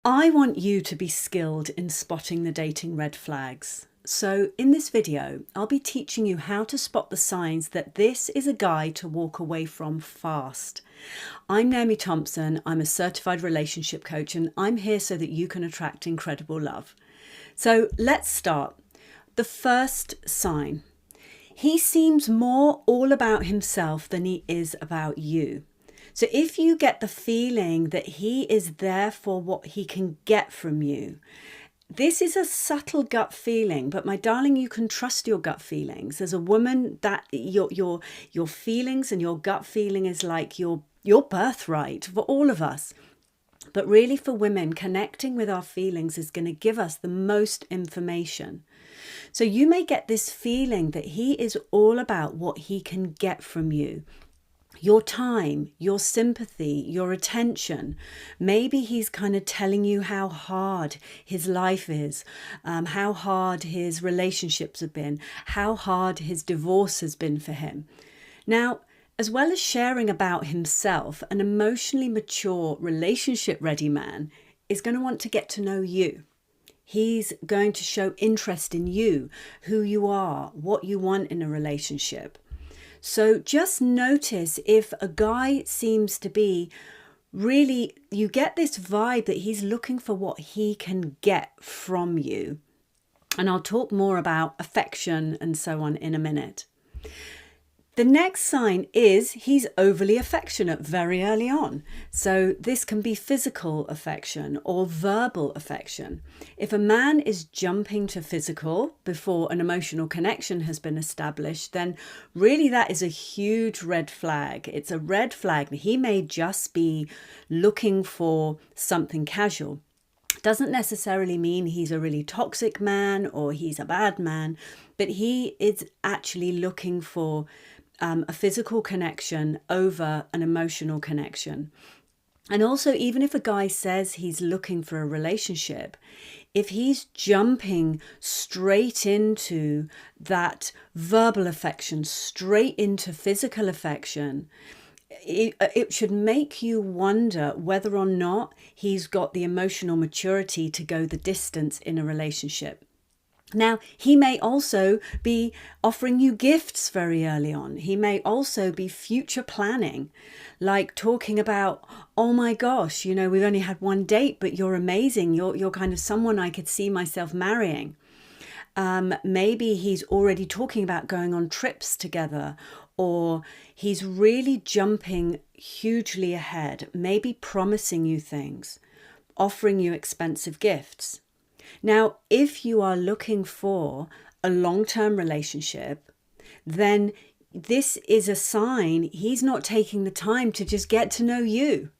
I want you to be skilled in spotting the dating red flags. So in this video, I'll be teaching you how to spot the signs that this is a guy to walk away from fast. I'm Naomi Thompson. I'm a certified relationship coach, and I'm here so that you can attract incredible love. So let's start. The first sign. He seems more all about himself than he is about you. So if you get the feeling that he is there for what he can get from you, this is a subtle gut feeling, but my darling, you can trust your gut feelings. As a woman, that your feelings and your gut feeling is like your birthright for all of us. But really for women, connecting with our feelings is going to give us the most information. So you may get this feeling that he is all about what he can get from you. Your time, your sympathy, your attention. Maybe he's kind of telling you how hard his life is, how hard his relationships have been, how hard his divorce has been for him. Now, as well as sharing about himself, an emotionally mature, relationship-ready man is going to want to get to know you. He's going to show interest in you, who you are, what you want in a relationship. So just notice if a guy seems to be really, you get this vibe that he's looking for what he can get from you. And I'll talk more about affection and so on in a minute. The next sign is he's overly affectionate very early on. So this can be physical affection or verbal affection. If a man is jumping to physical before an emotional connection has been established, then really that is a huge red flag. It's a red flag that he may just be looking for something casual. Doesn't necessarily mean he's a really toxic man or he's a bad man, but he is actually looking for a physical connection over an emotional connection. And also, even if a guy says he's looking for a relationship, if he's jumping straight into that verbal affection, straight into physical affection, it should make you wonder whether or not he's got the emotional maturity to go the distance in a relationship. Now, he may also be offering you gifts very early on. He may also be future planning, like talking about, oh my gosh, you know, we've only had one date, but you're amazing. You're kind of someone I could see myself marrying. Maybe he's already talking about going on trips together, or he's really jumping hugely ahead, maybe promising you things, offering you expensive gifts. Now, if you are looking for a long-term relationship, then this is a sign he's not taking the time to just get to know you.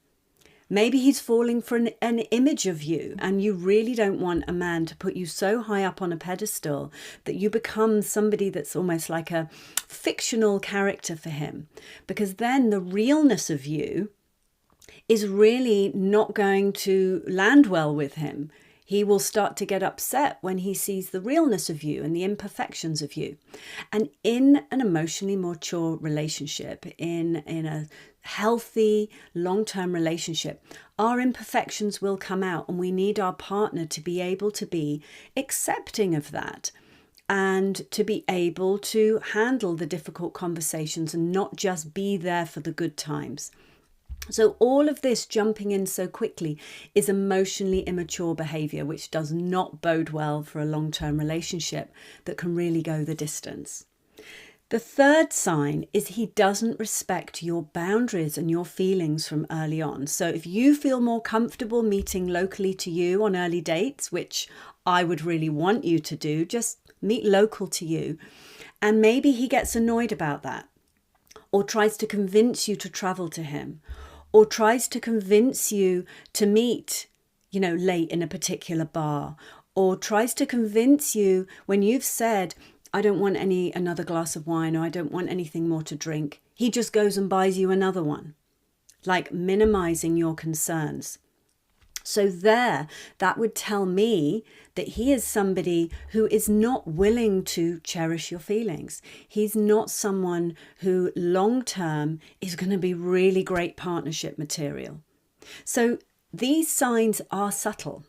Maybe he's falling for an image of you, and you really don't want a man to put you so high up on a pedestal that you become somebody that's almost like a fictional character for him, because then the realness of you is really not going to land well with him. He will start to get upset when he sees the realness of you and the imperfections of you. And in an emotionally mature relationship, in a healthy, long-term relationship, our imperfections will come out, and we need our partner to be able to be accepting of that and to be able to handle the difficult conversations and not just be there for the good times. So all of this jumping in so quickly is emotionally immature behavior, which does not bode well for a long-term relationship that can really go the distance. The third sign is he doesn't respect your boundaries and your feelings from early on. So if you feel more comfortable meeting locally to you on early dates, which I would really want you to do, just meet local to you. And maybe he gets annoyed about that, or tries to convince you to travel to him, or tries to convince you to meet, late in a particular bar, or tries to convince you when you've said, I don't want another glass of wine, or I don't want anything more to drink. He just goes and buys you another one, like minimizing your concerns. So that would tell me that he is somebody who is not willing to cherish your feelings. He's not someone who long term is going to be really great partnership material. So These signs are subtle,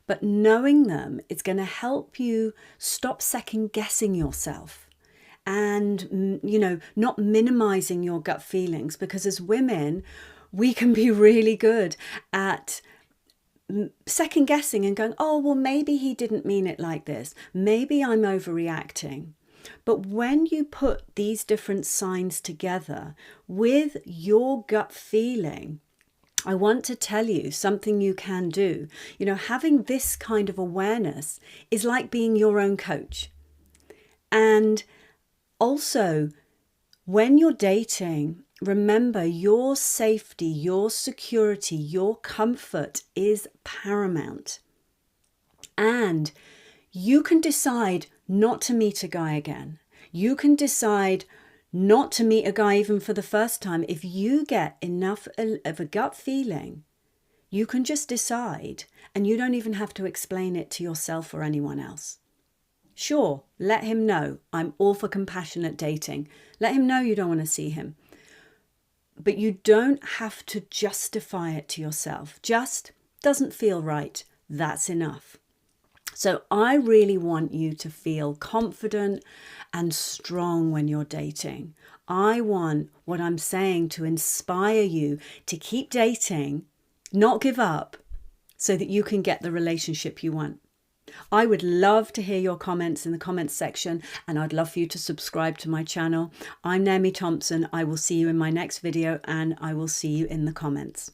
but knowing them is going to help you stop second guessing yourself and, not minimizing your gut feelings, because as women, we can be really good at second guessing and going, oh, well, maybe he didn't mean it like this. Maybe I'm overreacting. But when you put these different signs together with your gut feeling, I want to tell you something you can do. Having this kind of awareness is like being your own coach. And also, when you're dating, remember your safety, your security, your comfort is paramount. And you can decide not to meet a guy again. You can decide not to meet a guy even for the first time. If you get enough of a gut feeling, you can just decide, and you don't even have to explain it to yourself or anyone else. Sure, let him know. I'm all for compassionate dating. Let him know you don't want to see him. But you don't have to justify it to yourself. Just doesn't feel right. That's enough. So I really want you to feel confident and strong when you're dating. I want what I'm saying to inspire you to keep dating, not give up, so that you can get the relationship you want. I would love to hear your comments in the comments section, and I'd love for you to subscribe to my channel. I'm Naomi Thompson. I will see you in my next video, and I will see you in the comments.